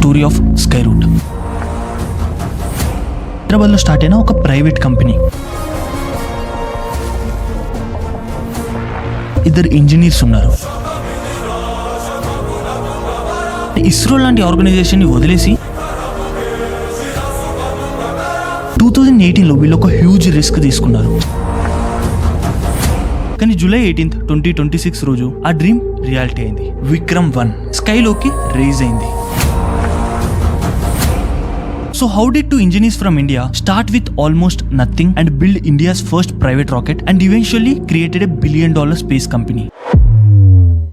Story of Skyroot. హైదరాబాద్లో start అయిన ఒక ప్రైవేట్ కంపెనీ. ఇద్దరు ఇంజనీర్స్ ఉన్నారు. ఇస్రో లాంటి ఆర్గనైజేషన్ని వదిలేసి 2018లో వీళ్ళు ఒక హ్యూజ్ రిస్క్ తీసుకున్నారు. కానీ జూలై 18, 2026 రోజు ఆ డ్రీమ్ రియాలిటీ అయింది. విక్రమ్-1 స్కైలోకి రేజ్ అయింది. So how did two engineers from India start with almost nothing and build India's first private rocket and eventually created a $1 billion space company?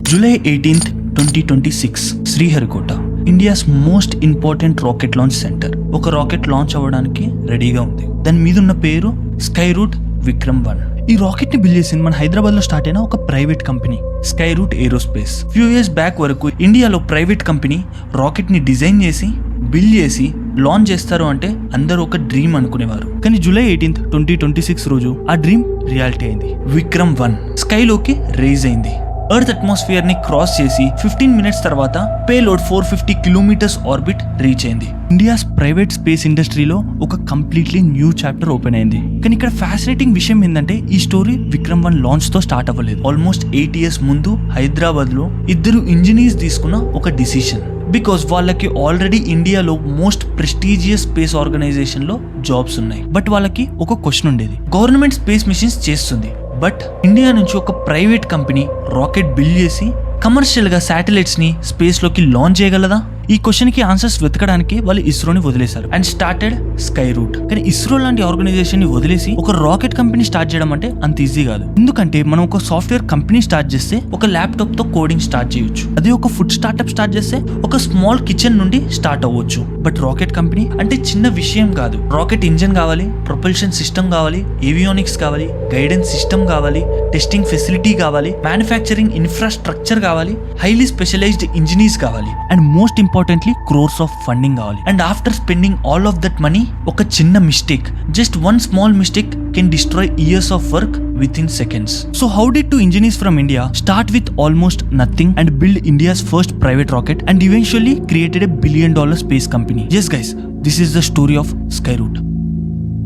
July 18th, 2026, Sriharikota, India's most important rocket launch center. ఒక rocket launch అవ్వడానికి రెడీగా ఉంది. దాని మీద ఉన్న పేరు Skyroot విక్రమ్-1. ఈ rocket ని బిల్డ్ చేసింది మన హైదరాబాద్ లో స్టార్ట్ అయిన ఒక private company, Skyroot aerospace. Few years back వరకు ఇండియాలో ప్రైవేట్ కంపెనీ రాకెట్ ని డిజైన్ చేసి బిల్డ్ చేసి లాంచ్ చేస్తారు అంటే అందరూ ఒక డ్రీమ్ అనుకునేవారు. కానీ జూలై 18th, 2026 రోజు ఆ డ్రీమ్ రియాలిటీ అయింది. విక్రమ్-1 స్కైలోకి రేజ్ అయింది. ఎర్త్ అట్మాస్ఫియర్ ని క్రాస్ చేసి 15 మినిట్స్ తర్వాత పేలోడ్ 450 కిలోమీటర్స్ ఆర్బిట్ రీచ్ అయింది. ఇండియాస్ ప్రైవేట్ స్పేస్ ఇండస్ట్రీలో ఒక కంప్లీట్లీ న్యూ చాప్టర్ ఓపెన్ అయింది. కానీ ఇక్కడ ఫ్యాసినేటింగ్ విషయం ఏంటంటే ఈ స్టోరీ విక్రమ్-1 లాంచ్ తో స్టార్ట్ అవ్వలేదు. ఆల్మోస్ట్ 8 years ముందు హైదరాబాద్ లో ఇద్దరు ఇంజనీర్స్ తీసుకున్న ఒక డిసిషన్. బికాస్ వాళ్ళకి ఆల్రెడీ ఇండియాలో మోస్ట్ ప్రెస్టీజియస్ స్పేస్ ఆర్గనైజేషన్ లో జాబ్స్ ఉన్నాయి. బట్ వాళ్ళకి ఒక క్వశ్చన్ ఉండేది, గవర్నమెంట్ స్పేస్ మిషన్స్ చేస్తుంది, బట్ ఇండియా నుంచి ఒక ప్రైవేట్ కంపెనీ రాకెట్ బిల్డ్ చేసి కమర్షియల్ గా శాటిలైట్స్ ని స్పేస్ లోకి లాంచ్ చేయగలదా? ఈ క్వశ్చన్ కి ఆన్సర్స్ వెతకడానికి వాళ్ళు ఇస్రోని వదిలేశారు అండ్ స్టార్టెడ్ స్కైరూట్. కానీ ఇస్రో లాంటి ఆర్గనైజేషన్ ని వదిలేసి ఒక రాకెట్ కంపెనీ స్టార్ట్ చేయడం అంటే అంత ఈజీ కాదు. ఎందుకంటే మనం ఒక సాఫ్ట్వేర్ కంపెనీ స్టార్ట్ చేస్తే ఒక ల్యాప్టాప్ తో కోడింగ్ స్టార్ట్ చేయొచ్చు. అదే ఒక ఫుడ్ స్టార్ట్అప్ స్టార్ట్ చేస్తే ఒక స్మాల్ కిచెన్ నుండి స్టార్ట్ అవ్వచ్చు. బట్ రాకెట్ కంపెనీ అంటే చిన్న విషయం కాదు. రాకెట్ ఇంజన్ కావాలి, ప్రొపల్షన్ సిస్టమ్ కావాలి, ఏవియానిక్స్ కావాలి, గైడెన్స్ సిస్టమ్ కావాలి, టెస్టింగ్ ఫెసిలిటీ కావాలి, మ్యానుఫ్యాక్చరింగ్ ఇన్ఫ్రాస్ట్రక్చర్ కావాలి, హైలీ స్పెషలైజ్డ్ ఇంజనీర్స్ కావాలి, and most importantly crores of funding కావాలి. And after spending all of that money, ఒక చిన్న mistake, just one small mistake can destroy years of work within seconds. So how did two engineers from India start with almost nothing and build India's first private rocket and eventually created a $1 billion space company? Yes guys, this is the story of Skyroot.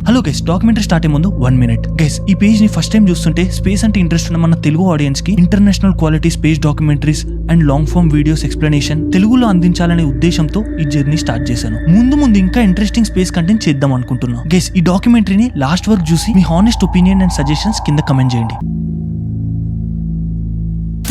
Hello guys, documentary start అయ్యే ముందు 1 minute. Guys, ఈ page ని first time చూస్తుంటే space అంటే interest ఉన్న మన Telugu audience కి international quality space documentaries and long form videos explanation తెలుగులో అందించాలనే ఉద్దేశంతో ఈ జర్నీ స్టార్ట్ చేశాను. ముందు ఇంకా ఇంట్రెస్టింగ్ స్పేస్ కంటెంట్ చేద్దాం అనుకుంటున్నాను. గైస్, ఈ డాక్యుమెంటరీని లాస్ట్ వరకు చూసి మీ హానెస్ట్ ఒపీనియన్ అండ్ సజెషన్స్ కింద కమెంట్ చేయండి.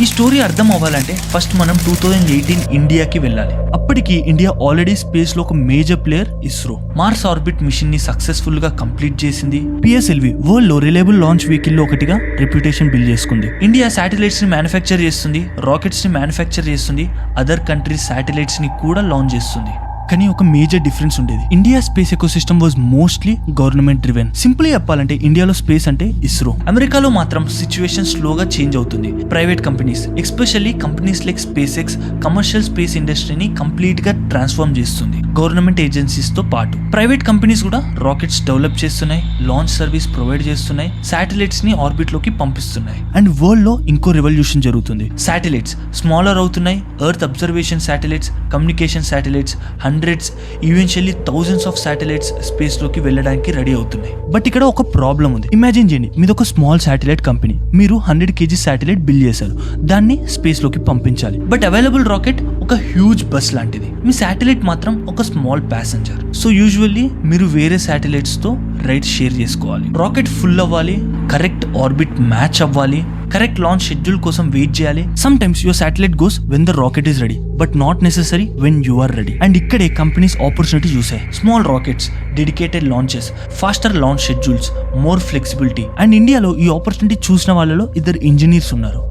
ఈ స్టోరీ అర్థం అవ్వాలంటే ఫస్ట్ మనం 2018 ఇండియాకి వెళ్ళాలి. అప్పటికి ఇండియా ఆల్రెడీ స్పేస్ లో ఒక major player ISRO. Mars orbit mission ని సక్సెస్ఫుల్ గా కంప్లీట్ చేసింది. PSLV వరల్డ్ లో రిలయబుల్ లాంచ్ వెహికల్ లో ఒకటిగా రెప్యుటేషన్ బిల్డ్ చేసుకుంది. ఇండియా శాటిలైట్స్ ని మ్యానుఫ్యాక్చర్ చేస్తుంది, రాకెట్స్ ని మ్యానుఫ్యాక్చర్ చేస్తుంది, అదర్ కంట్రీస్ శాటిలైట్స్ ని కూడా లాంచ్ చేస్తుంది. కానీ ఒక మేజర్ డిఫరెన్స్ ఉండేది. India space ecosystem was mostly government driven. Simple చెప్పాలంటే ఇండియాలో స్పేస్ అంటే ఇస్రో. అమెరికాలో మాత్రం సిచ్యువేషన్ స్లోగా చేంజ్ అవుతుంది. Private companies, especially companies like space X, commercial space ఇండస్ట్రీని కంప్లీట్ గా ట్రాన్స్ఫార్మ్ చేస్తుంది. గవర్నమెంట్ ఏజెన్సీస్ తో పాటు ప్రైవేట్ కంపెనీస్ కూడా రాకెట్స్ డెవలప్ చేస్తున్నాయి, లాంచ్ సర్వీస్ ప్రొవైడ్ చేస్తున్నాయి, శాటిలైట్స్ ని ఆర్బిట్ లోకి పంపిస్తున్నాయి. అండ్ వరల్డ్ లో ఇంకో రెవల్యూషన్ జరుగుతుంది. శాటిలైట్స్ స్మాలర్ అవుతున్నాయి. Earth observation satellites, communication satellites, hundreds, eventually thousands of satellites space లోకి వెళ్ళడానికి రెడీ అవుతున్నాయి. బట్ ఇక్కడ ఒక ప్రాబ్లం ఉంది. ఇమాజిన్ చేయండి, మీది ఒక స్మాల్ శాటిలైట్ కంపెనీ. మీరు 100 kg శాటిలైట్ బిల్డ్ చేశారు, దాన్ని స్పేస్ లోకి పంపించాలి. బట్ అవైలబుల్ రాకెట్ ఒక హ్యూజ్ బస్ లాంటిది. మీ శాటిలైట్ మాత్రం ఒక స్మాల్ ప్యాసింజర్. సో యూజువల్లీ మీరు వేరే శాటిలైట్స్ తో రైట్ షేర్ చేసుకోవాలి. రాకెట్ ఫుల్ అవ్వాలి, కరెక్ట్ ఆర్బిట్ మ్యాచ్ అవ్వాలి, కరెక్ట్ లాంచ్ షెడ్యూల్ కోసం వెయిట్ చేయాలి. Sometimes your satellite goes when the rocket is ready, but not necessary when you are ready. And ఇక్కడే companies opportunity చూసాయి. Small rockets, dedicated launches, faster launch schedules, more flexibility. And ఇండియాలో ఈ opportunity చూసిన వాళ్ళలో ఇద్దరు engineers ఉన్నారు,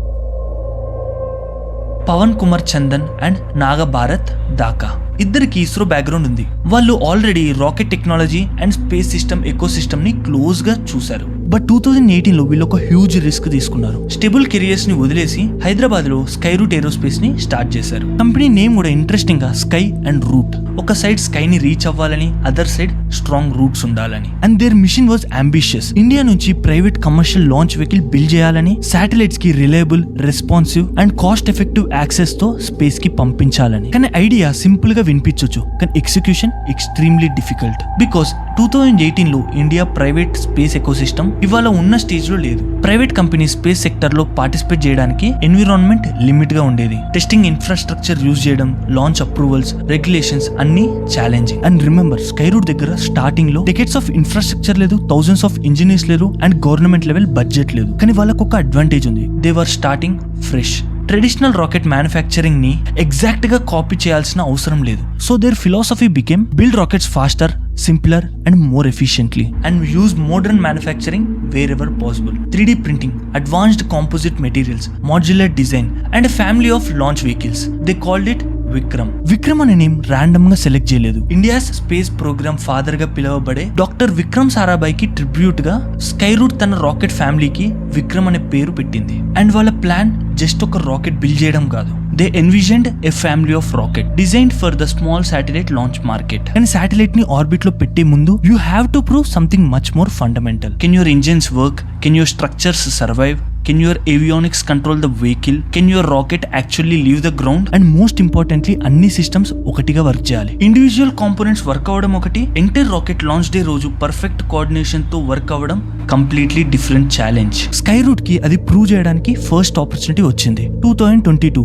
Pawan Kumar Chandana and Nagabharath Daka. ఇద్దరికి ISRO background ఉంది. వాళ్ళు already rocket technology and space system ecosystem ని క్లోజ్ గా చూశారు. బట్ 2018 లో వీళ్ళు ఒక హ్యూజ్ రిస్క్ తీసుకున్నారు. స్టేబుల్ కెరియర్స్ ని వదిలేసి హైదరాబాద్ లో స్కై రూట్ ఏరోస్పేస్ ని స్టార్ట్ చేశారు. కంపెనీ నేమ్ కూడా ఇంట్రెస్టింగ్ గా స్కై అండ్ రూట్. ఒక సైడ్ స్కై ని రీచ్ అవ్వాలని, అదర్ సైడ్ స్ట్రాంగ్ రూట్స్ ఉండాలని. And their mission was ambitious. India నుంచి private commercial launch vehicle build చేయాలని, శాటిలైట్స్ కి reliable, responsive and cost effective access తో స్పేస్ కి పంపించాలని. కానీ ఐడియా సింపుల్ గా వినిపించొచ్చు, కానీ ఎగ్జిక్యూషన్ ఎక్స్ట్రీమ్లీ డిఫికల్ట్. బికాస్ 2018 లో ఇండియా ప్రైవేట్ స్పేస్ ఎకోసిస్టమ్ ఇవాళ ఉన్న స్టేజ్ లో లేదు. ప్రైవేట్ కంపెనీ స్పేస్ సెక్టర్ లో పార్టిసిపేట్ చేయడానికి ఎన్విరాన్మెంట్ లిమిట్ గా ఉండేది. టెస్టింగ్ ఇన్ఫ్రాస్ట్రక్చర్ యూజ్ చేయడం, లాంచ్ అప్రూవల్స్, రెగ్యులేషన్స్ అన్ని challenging. And remember, Skyroot దగ్గర స్టార్టింగ్ లో డెకెట్స్ ఆఫ్ ఇన్ఫ్రాస్ట్రక్చర్ లేదు, థౌసండ్స్ ఆఫ్ ఇంజనీర్స్ లేరు అండ్ గవర్నమెంట్ లెవెల్ బడ్జెట్ లేదు. కానీ వాళ్ళకు ఒక అడ్వాంటేజ్ ఉంది, they were starting fresh. Traditional rocket manufacturing ని ఎగ్జాక్ట్ గా కాపీ చేయాల్సిన అవసరం లేదు. So their philosophy became build rockets faster, simpler and more efficiently and use modern manufacturing wear ever possible. 3D printing, advanced composite materials, modular design and family of launch vehicles. They called it Vikram. Vikram అనే name random గా select చేయలేదు. India's space program father గా పిలువబడే doctor Vikram Sarabhai కి tribute గా sky route తన rocket ఫ్యామిలీకి విక్రమ్ అనే పేరు పెట్టింది. అండ్ వాళ్ళ ప్లాన్ జస్ట్ ఒక రాకెట్ బిల్డ్ చేయడం కాదు. They envisioned a family of rocket designed for the small satellite launch market. And satellite ni orbit lo pette mundu, you have to prove something much more fundamental. Can your engines work? Can your structures survive? Can your avionics control the vehicle? Can your rocket actually leave the ground? And most importantly, అన్ని systems ఒకటిగా work చేయాలి. Individual components work అవ్వడం ఒకటి, entire rocket launch day రోజు perfect coordination తో work అవ్వడం completely different challenge. Skyroot కి అది ప్రూవ్ చేయడానికి ఫస్ట్ ఆపర్చునిటీ వచ్చింది 2022.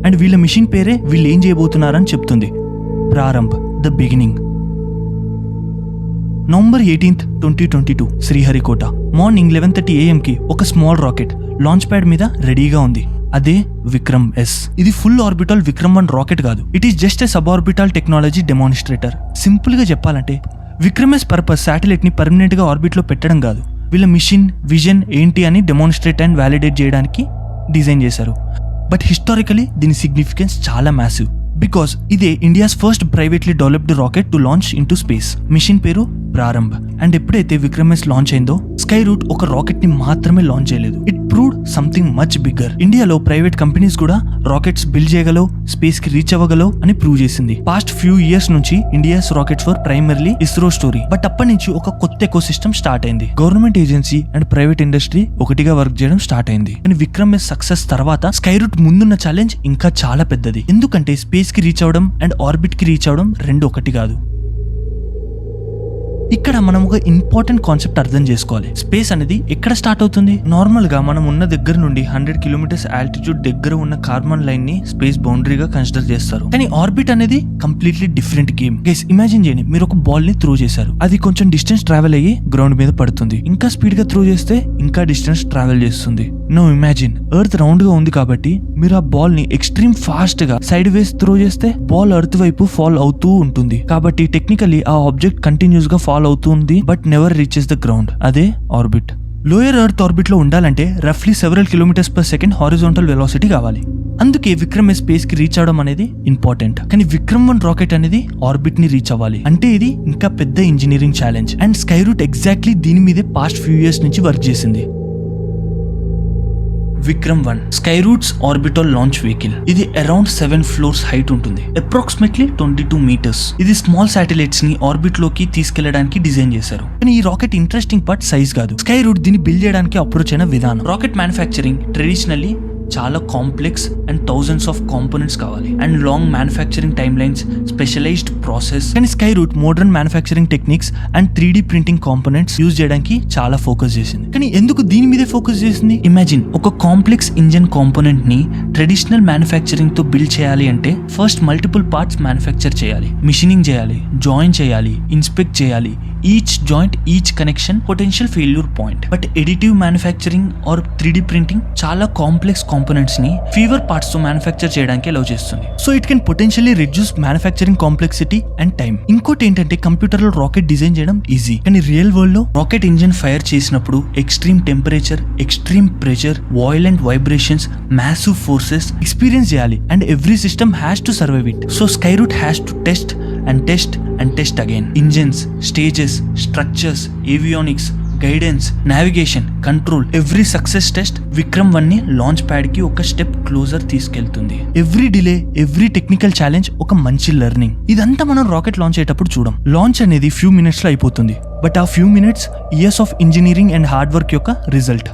అండ్ వీళ్ళ మిషన్ పేరే వీళ్ళు ఏం చేయబోతున్నారని చెప్తుంది, Prarambh, the beginning. November 18, 2022 Sriharikota. Morning 11:30 AM కి ఒక స్మాల్ రాకెట్ లాంచ్ ప్యాడ్ మీద రెడీగా ఉంది. అదే విక్రమ్ ఎస్. ఇది ఫుల్ ఆర్బిటల్ విక్రమ్ 1 రాకెట్ కాదు, it is just a sub orbital technology demonstrator. Simple గా చెప్పాలంటే విక్రమ్ ఎస్ పర్పస్ శాటిలైట్ ని పర్మనెంట్ గా ఆర్బిట్ లో పెట్టడం కాదు, వీళ్ళ మిషన్ విజన్ ఏంటి అని డెమాన్స్ట్రేట్ అండ్ వ్యాలిడేట్ చేయడానికి డిజైన్ చేశారు. బట్ హిస్టారికలీ దీని సిగ్నిఫికెన్స్ చాలా మ్యాసివ్, బికాస్ ఇదే India's first privately developed rocket to launch in to space. Mission పేరు ప్రారంభ్. అండ్ ఎప్పుడైతే విక్రమ్ ఎస్ లాంచ్ అయిందో, స్కై రూట్ ఒక రాకెట్ ని మాత్రమే లాంచ్ చేయలేదు, it proved something much bigger. ఇండియాలో ప్రైవేట్ కంపెనీస్ కూడా రాకెట్స్ బిల్డ్ చేయగలవు, స్పేస్ కి రీచ్ అవ్వగలవు అని ప్రూవ్ చేసింది. పాస్ట్ ఫ్యూ ఇయర్స్ నుంచి India's rockets for primarily ISRO story. But అప్పటి నుంచి ఒక కొత్త ఎకో సిస్టమ్ స్టార్ట్ అయింది. Government agency and private industry ఒకటిగా వర్క్ చేయడం స్టార్ట్ అయింది. అండ్ విక్రమ్ ఎస్ సక్సెస్ తర్వాత స్కై రూట్ ముందున్న ఛాలెంజ్ ఇంకా చాలా పెద్దది. ఎందుకంటే స్పేస్ కి రీచ్ అవడం అండ్ ఆర్బిట్ కి రీచ్ అవడం రెండు ఒకటి కాదు. ఇక్కడ మనం ఒక ఇంపార్టెంట్ కాన్సెప్ట్ అర్థం చేసుకోవాలి. స్పేస్ అనేది ఎక్కడ స్టార్ట్ అవుతుంది? నార్మల్ గా మనం ఉన్న దగ్గర నుండి 100 కిలోమీటర్స్ ఆల్టిట్యూడ్ దగ్గర ఉన్న కార్బన్ లైన్ ని స్పేస్ బౌండరీగా కన్సిడర్ చేస్తారు. కానీ ఆర్బిట్ అనేది completely different game. Guys, imagine చేయండి, మీరు ఒక బాల్ ని త్రో చేశారు, అది కొంచెం డిస్టెన్స్ ట్రావెల్ అయ్యి గ్రౌండ్ మీద పడుతుంది. ఇంకా స్పీడ్ గా త్రో చేస్తే ఇంకా డిస్టెన్స్ ట్రావెల్ చేస్తుంది. నో ఇమాజిన్, ఎర్త్ రౌండ్ గా ఉంది కాబట్టి మీరు ఆ బాల్ ని ఎక్స్ట్రీమ్ ఫాస్ట్ గా సైడ్ వేస్ త్రో చేస్తే బాల్ ఎర్త్ వైపు ఫాల్ అవుతూ ఉంటుంది. కాబట్టి టెక్నికలీ ఆ ఆబ్జెక్ట్ కంటిన్యూస్ గా ఫాల్ అవుతుంది, but never reaches the ground. అదే ఆర్బిట్. లోయర్ ఎర్త్ ఆర్బిట్ లో ఉండాలంటే రఫ్లీ several kilometres per second horizontal velocity కావాలి. అందుకే విక్రమ్ ఎస్ స్పేస్ కి రీచ్ అవడం అనేది ఇంపార్టెంట్. కానీ విక్రమ్ 1 రాకెట్ అనేది ఆర్బిట్ ని రీచ్ అవ్వాలి అంటే ఇది ఇంకా పెద్ద engineering challenge. And Skyroot exactly దీని మీదే పాస్ట్ ఫ్యూ ఇయర్స్ నుంచి వర్క్ చేసింది. Vikram 1 Skyroot's orbital launch vehicle. ఇది అరౌండ్ 7 floors హైట్ ఉంటుంది, అప్రాక్సిమేట్లీ 22 meters. ఇది స్మాల్ శాటిలైట్స్ ని ఆర్బిట్ లోకి తీసుకెళ్లడానికి డిజైన్ చేశారు. కానీ ఈ రాకెట్ ఇంట్రెస్టింగ్ పార్ట్ సైజ్ కాదు, స్కై రూట్ దీన్ని బిల్డ్ చేయడానికి అప్రోచ్ అయిన విధానం. రాకెట్ మ్యానుఫ్యాక్చరింగ్ ట్రెడిషనల్లీ చాలా complex and thousands of components కావాలి and long manufacturing timelines, specialised process. కానీ Skyroot modern manufacturing techniques and 3D printing components use చేయడానికి చాలా ఫోకస్ చేసింది. కానీ ఎందుకు దీని మీదే ఫోకస్ చేసింది? ఇమాజిన్, ఒక కాంప్లెక్స్ ఇంజన్ కాంపోనెంట్ ని ట్రెడిషనల్ మ్యానుఫ్యాక్చరింగ్ తో బిల్డ్ చేయాలి అంటే ఫస్ట్ మల్టిపుల్ పార్ట్స్ మ్యానుఫ్యాక్చర్ చేయాలి, మిషనింగ్ చేయాలి, జాయిన్ చేయాలి, ఇన్స్పెక్ట్ చేయాలి. Each joint, each connection potential failure point. But additive manufacturing or 3D printing చాలా కాంప్లెక్స్ కాంపోనెంట్స్ ని ఫీవర్ పార్ట్స్ తో మ్యానుఫ్యాక్చర్ చేయడానికి అలౌ చేస్తుంది. So it can potentially reduce manufacturing complexity and time. ఇంకోటి ఏంటంటే కంప్యూటర్ లో రాకెట్ డిజైన్ చేయడం easy, కానీ రియల్ వరల్డ్ లో రాకెట్ ఇంజిన్ ఫైర్ చేసినప్పుడు extreme temperature, extreme pressure, violent vibrations, massive forces experience చేయాలి and every system has to survive it. So Skyroot has to test and test and test again. Engines, stages, structures, avionics, guidance, navigation, control, every success test Vikram 1 ని launch pad కి ఒక step closer తీసుకెళ్తుంది. Every delay, every technical challenge ఒక మంచి learning. ఇదంతా మనం rocket launch అయ్యేటప్పుడు చూడం. లాంచ్ అనేది ఫ్యూ మినిట్స్ లో అయిపోతుంది, బట్ ఆ few minutes years of engineering and hard work యొక్క రిజల్ట్.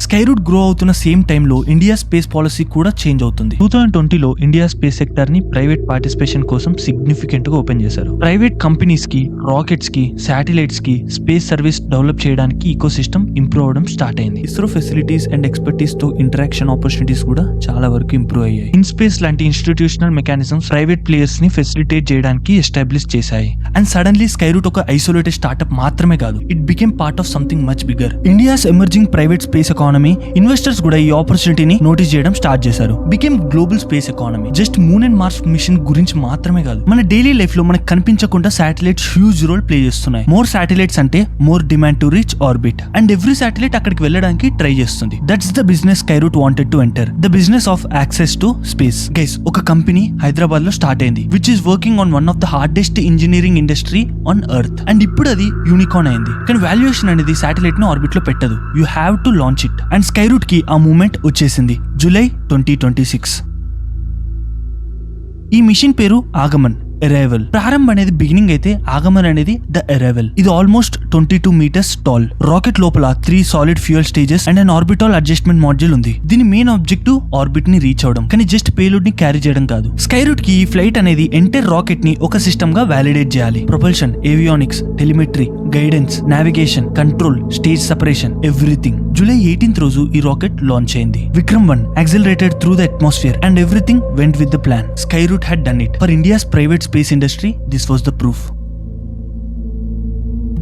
స్కైరూట్ గ్రో అవుతున్న సేమ్ టైంలో ఇండియా స్పేస్ పాలసీ కూడా చేంజ్ అవుతుంది. 2020లో ఇండియా స్పేస్ సెక్టర్ ని ప్రైవేట్ పార్టిసిపేషన్ కోసం సిగ్నిఫికెంట్ గా ఓపెన్ చేశారు. ప్రైవేట్ కంపెనీస్ కి, రాకెట్స్ కి, శాటిలైట్స్ కి స్పేస్ సర్వీస్ డెవలప్ చేయడానికి ఈకో సిస్టమ్ ఇంప్రూవ్ అవడం స్టార్ట్ అయింది. ఇస్రో ఫెసిలిటీస్ అండ్ ఎక్స్పర్టీస్ తో ఇంటరాక్షన్ ఆపర్చునిటీస్ కూడా చాలా వరకు ఇంప్రూవ్ అయ్యాయి. ఇన్ స్పేస్ లాంటి ఇన్స్టిట్యూషనల్ మెకానిజమ్స్ ప్రైవేట్ ప్లేయర్స్ ని ఫెసిలిటేట్ చేయడానికి ఎస్టాబ్లిష్ చేశాయి. అండ్ సడన్లీ స్కైరూట్ ఒక ఐసోలేటెడ్ స్టార్ట్అప్ మాత్రమే కాదు, it became part of something much bigger. India's emerging private space economy. Investors కూడా ఈ ఆపర్చునిటీని నోటీస్ చేయడం స్టార్ట్ చేశారు. Became global space economy. Just moon and Mars mission గురించి మాత్రమే కాదు, మన డైలీ లైఫ్ లో మనకు కనిపించకుండా శాటిలైట్స్ హ్యూజ్ రోల్ ప్లే చేస్తున్నాయి. మోర్ శాటిలైట్స్ అంటే more demand to reach orbit, and every satellite అక్కడికి వెళ్ళడానికి ట్రై చేస్తుంది. That's the business Skyroot wanted to enter, the business of access to space. Guys, ఒక company Hyderabad లో స్టార్ట్ అయింది, which is working on one of the hardest engineering industry on earth. And ఇప్పుడు అది unicorn అయింది. కానీ valuation అనేది satellite ను orbit లో పెట్టదు, you have to launch it. And Skyroot కి ఆ మూమెంట్ వచ్చేసింది జూలై 2026. ఈ మిషన్ పేరు ఆగమన్, అరైవల్. ప్రారంభం అనేది బిగినింగ్ అయితే ఆగమన్ అనేది ద అరైవల్. ఇది ఆల్మోస్ట్ 22 meters టాల్. రాకెట్ లోపల 3 solid fuel stages and an orbital adjustment module ఉంది. దీని మెయిన్ ఆబ్జెక్టివ్ ఆర్బిట్ ని రీచ్ అవడం, కానీ జస్ట్ పేలోడ్ ని క్యారీ చేయడం కాదు. స్కైరూట్ కి ఈ ఫ్లైట్ అనేది ఎంటైర్ రాకెట్ ని ఒక సిస్టమ్ గా వాలిడేట్ చేయాలి. Propulsion, avionics, telemetry, guidance, navigation, control, stage separation, everything. July 18th రోజు ఈ రాకెట్ లాంచ్ అయింది. Vikram 1 accelerated through the atmosphere and everything went with the plan. Skyroot had done it. For India's private space industry, this was the proof.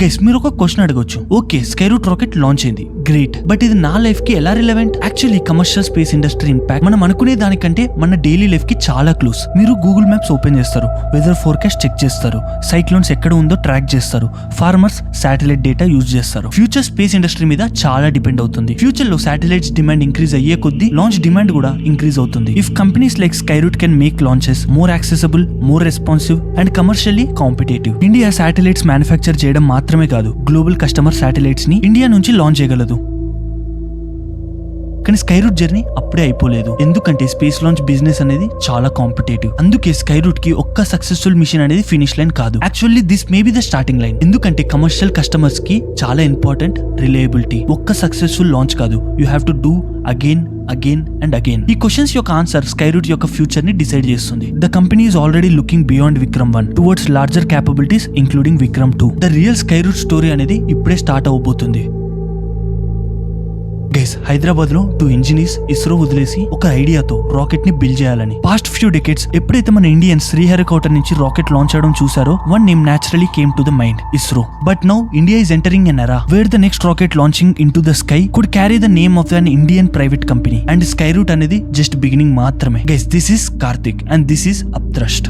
Guys, మీరు ఒక question అడగొచ్చు. Okay, Skyroot rocket launch అయింది, great, but ఇది నా life కి ఎలా relevant? Actually commercial space industry impact మనం అనుకునే దానికంటే మన డైలీ లైఫ్ కి చాలా క్లోజ్. మీరు గూగుల్ మ్యాప్స్ ఓపెన్ చేస్తారు, వెదర్ ఫోర్కాస్ట్ చెక్ చేస్తారు, సైక్లోన్స్ ఎక్కడ ఉందో ట్రాక్ చేస్తారు, ఫార్మర్స్ శాటిలైట్ డేటా యూజ్ చేస్తారు. ఫ్యూచర్ స్పేస్ ఇండస్ట్రీ మీద చాలా డిపెండ్ అవుతుంది. ఫ్యూచర్ లో శాటిలైట్స్ డిమాండ్ ఇంక్రీజ్ అయ్యే కొద్దీ లాంచ్ డిమాండ్ కూడా ఇంక్రీజ్ అవుతుంది. If companies like Skyroot can make launches more accessible, more responsive and commercially competitive, India satellites manufacture చేయడం మాత్రమే కాదు, గ్లోబల్ కస్టమర్ శాటిలైట్స్ ని ఇండియా నుంచి లాంచ్ చేయగలదు. కానీ స్కైరూట్ జర్నీ అప్పుడే అయిపోలేదు, ఎందుకంటే స్పేస్ లాంచ్ బిజినెస్ అనేది చాలా కాంపిటేటివ్. అందుకే స్కైరూట్ కి ఒక్క సక్సెస్ఫుల్ మిషన్ అనేది ఫినిష్ లైన్ కాదు, actually this may be the starting line. ఎందుకంటే కమర్షియల్ కస్టమర్స్ కి చాలా ఇంపార్టెంట్ రిలయబిలిటీ. ఒక్క సక్సెస్ఫుల్ లాంచ్ కాదు, you have to do again and again. ఈ క్వశ్చన్స్ యొక్క ఆన్సర్ స్కైరూట్ యొక్క ఫ్యూచర్ ని డిసైడ్ చేస్తుంది. The company is already looking beyond Vikram 1 towards larger capabilities including Vikram 2. The real Skyroot story అనేది ఇప్పుడే స్టార్ట్ అవబోతుంది. గైస్, హైదరాబాద్ లో 2 ఇంజనీర్స్ ఇస్రో వదిలేసి ఒక ఐడియాతో రాకెట్ ని బిల్డ్ చేయాలని. పాస్ట్ ఫ్యూ డెకేడ్స్ ఎప్పుడైతే మన ఇండియన్స్ శ్రీహరికోట నుంచి రాకెట్ లాంచ్ అవడం చూసారో, one name naturally came to the mind, ISRO. But now India is entering an era where the next rocket launching into the sky could carry the name of an Indian private company, and Skyroot అనేది just beginning మాత్రమే. Guys, this is Karthik and this is Upthrust.